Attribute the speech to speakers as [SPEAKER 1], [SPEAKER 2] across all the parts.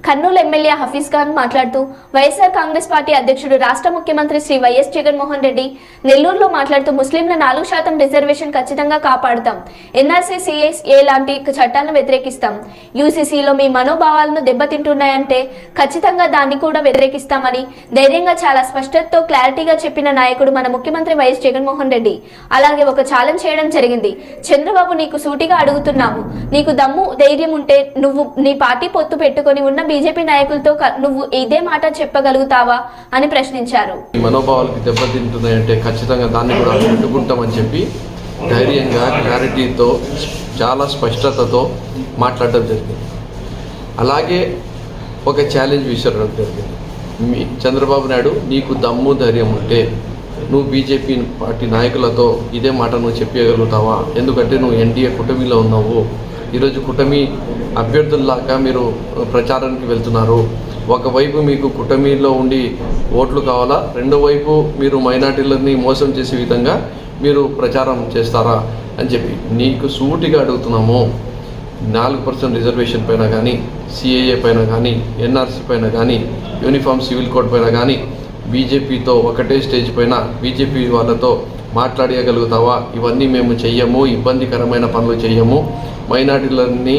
[SPEAKER 1] Kurnool MLA Hafeez Khan మాట్లాడుతూ YSR Congress party అధ్యక్షుడు రాష్ట్ర ముఖ్యమంత్రి శ్రీ వైఎస్ జగన్మోహన్ రెడ్డి నెల్లూరులో మాట్లాడుతూ ముస్లింల 4% రిజర్వేషన్ ఖచ్చితంగా కాపాడుతాం, ఎన్ఆర్సీ సిఎస్ఏ లాంటి చట్టాలను వ్యతిరేకిస్తాం, యూసీసీలో మీ మనోభావాలను దెబ్బతింటున్నాయంటే ఖచ్చితంగా దాన్ని కూడా వ్యతిరేకిస్తామని ధైర్యంగా చాలా స్పష్టతతో క్లారిటీగా చెప్పిన నాయకుడు మన ముఖ్యమంత్రి వైఎస్ జగన్మోహన్ రెడ్డి. అలాగే ఒక ఛాలెంజ్ చేయడం జరిగింది. చంద్రబాబు, నీకు సూటిగా అడుగుతున్నాము, నీకు దమ్ము ధైర్యం ఉంటే నువ్వు నీ పార్టీ పొత్తు పెట్టుకొని ఉన్న బీజేపీ నాయకులతో నువ్వు ఇదే మాట చెప్పగలుగుతావా అని ప్రశ్నించారు.
[SPEAKER 2] మనోభావాలకు దెబ్బతింటున్నాయంటే ఖచ్చితంగా దాన్ని కూడా అడ్డుకుంటామని చెప్పి ధైర్యంగా క్లారిటీతో చాలా స్పష్టతతో మాట్లాడడం జరిగింది. అలాగే ఒక ఛాలెంజ్ విసరడం జరిగింది. చంద్రబాబు నాయుడు, నీకు దమ్ము ధైర్యం ఉంటే నువ్వు బీజేపీ పార్టీ నాయకులతో ఇదే మాట నువ్వు చెప్పగలుగుతావా? ఎందుకంటే నువ్వు ఎన్డీఏ కూటమిలో ఉన్నావు. ఈరోజు కూటమి అభ్యర్థుల్లాగా మీరు ప్రచారానికి వెళ్తున్నారు. ఒకవైపు మీకు కూటమిలో ఉండి ఓట్లు కావాలా, రెండో వైపు మీరు మైనార్టీలని మోసం చేసే విధంగా మీరు ప్రచారం చేస్తారా అని చెప్పి నీకు సూటిగా అడుగుతున్నాము. 4% రిజర్వేషన్ పైన కానీ, సిఏఏ పైన కానీ, ఎన్ఆర్సీ పైన కానీ, యూనిఫామ్ సివిల్ కోడ్ పైన కానీ బీజేపీతో ఒకటే స్టేజ్ పైన బీజేపీ వాళ్ళతో మాట్లాడగలుగుతావా? ఇవన్నీ మేము చెయ్యము, ఇబ్బందికరమైన పనులు చెయ్యము, మైనార్టీలన్నీ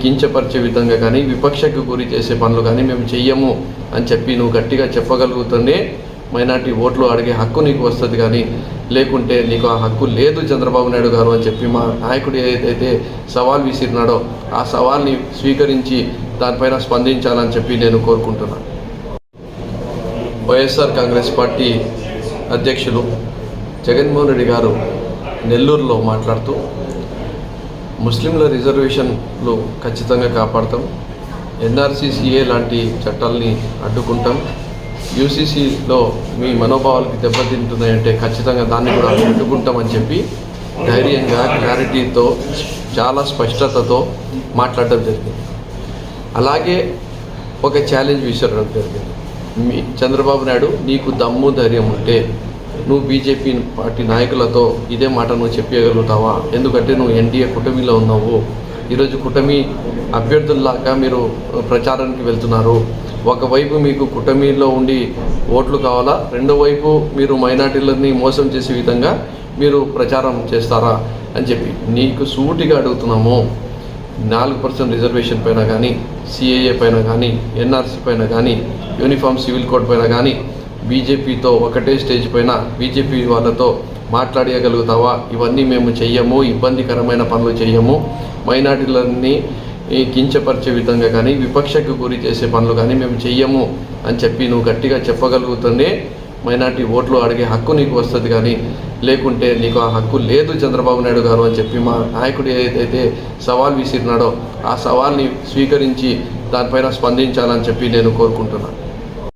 [SPEAKER 2] కించపరిచే విధంగా కానీ, విపక్షకు గురి చేసే పనులు కానీ మేము చెయ్యము అని చెప్పి నువ్వు గట్టిగా చెప్పగలుగుతుంటే మైనార్టీ ఓట్లు అడిగే హక్కు నీకు వస్తుంది. కానీ లేకుంటే నీకు ఆ హక్కు లేదు చంద్రబాబు నాయుడు గారు అని చెప్పి మా నాయకుడు ఏదైతే సవాల్ విసిరినాడో ఆ సవాల్ని స్వీకరించి దానిపైన స్పందించాలని చెప్పి నేను కోరుకుంటున్నాను. వైఎస్ఆర్ కాంగ్రెస్ పార్టీ అధ్యక్షులు జగన్మోహన్ రెడ్డి గారు నెల్లూరులో మాట్లాడుతూ ముస్లింల రిజర్వేషన్లు ఖచ్చితంగా కాపాడతాం, ఎన్ఆర్సీ సిఏ లాంటి చట్టాలని అడ్డుకుంటాం, యూసీసీలో మీ మనోభావాలకు దెబ్బతింటున్నాయంటే ఖచ్చితంగా దాన్ని కూడా అడ్డుకుంటామని చెప్పి ధైర్యంగా క్లారిటీతో చాలా స్పష్టతతో మాట్లాడడం జరిగింది. అలాగే ఒక ఛాలెంజ్ విసరడం జరిగింది. చంద్రబాబు నాయుడు, నీకు దమ్ము ధైర్యం ఉంటే నువ్వు బీజేపీ పార్టీ నాయకులతో ఇదే మాట నువ్వు చెప్పగలుగుతావా? ఎందుకంటే నువ్వు ఎన్డీఏ కూటమిలో ఉన్నావు. ఈరోజు కూటమి అభ్యర్థుల్లాగా మీరు ప్రచారానికి వెళ్తున్నారు. ఒకవైపు మీకు కూటమిలో ఉండి ఓట్లు కావాలా, రెండో వైపు మీరు మైనార్టీలని మోసం చేసే విధంగా మీరు ప్రచారం చేస్తారా అని చెప్పి నీకు సూటిగా అడుగుతున్నాము. 4% రిజర్వేషన్ పైన కానీ, సిఏఏ పైన కానీ, ఎన్ఆర్సీ పైన కానీ, యూనిఫామ్ సివిల్ కోడ్ పైన కానీ బీజేపీతో ఒకటే స్టేజ్ పైన బీజేపీ వాళ్ళతో మాట్లాడగలుగుతావా? ఇవన్నీ మేము చెయ్యము, ఇబ్బందికరమైన పనులు చెయ్యము, మైనార్టీలన్నీ కించపరిచే విధంగా కానీ, విపక్షకు గురి చేసే పనులు కానీ మేము చెయ్యము అని చెప్పి నువ్వు గట్టిగా చెప్పగలుగుతుంటే మైనార్టీ ఓట్లు అడిగే హక్కు నీకు వస్తుంది. కానీ లేకుంటే నీకు ఆ హక్కు లేదు చంద్రబాబు నాయుడు గారు అని చెప్పి మా నాయకుడు ఏదైతే సవాల్ విసిరినాడో ఆ సవాల్ని స్వీకరించి దానిపైన స్పందించాలని చెప్పి నేను కోరుకుంటున్నాను.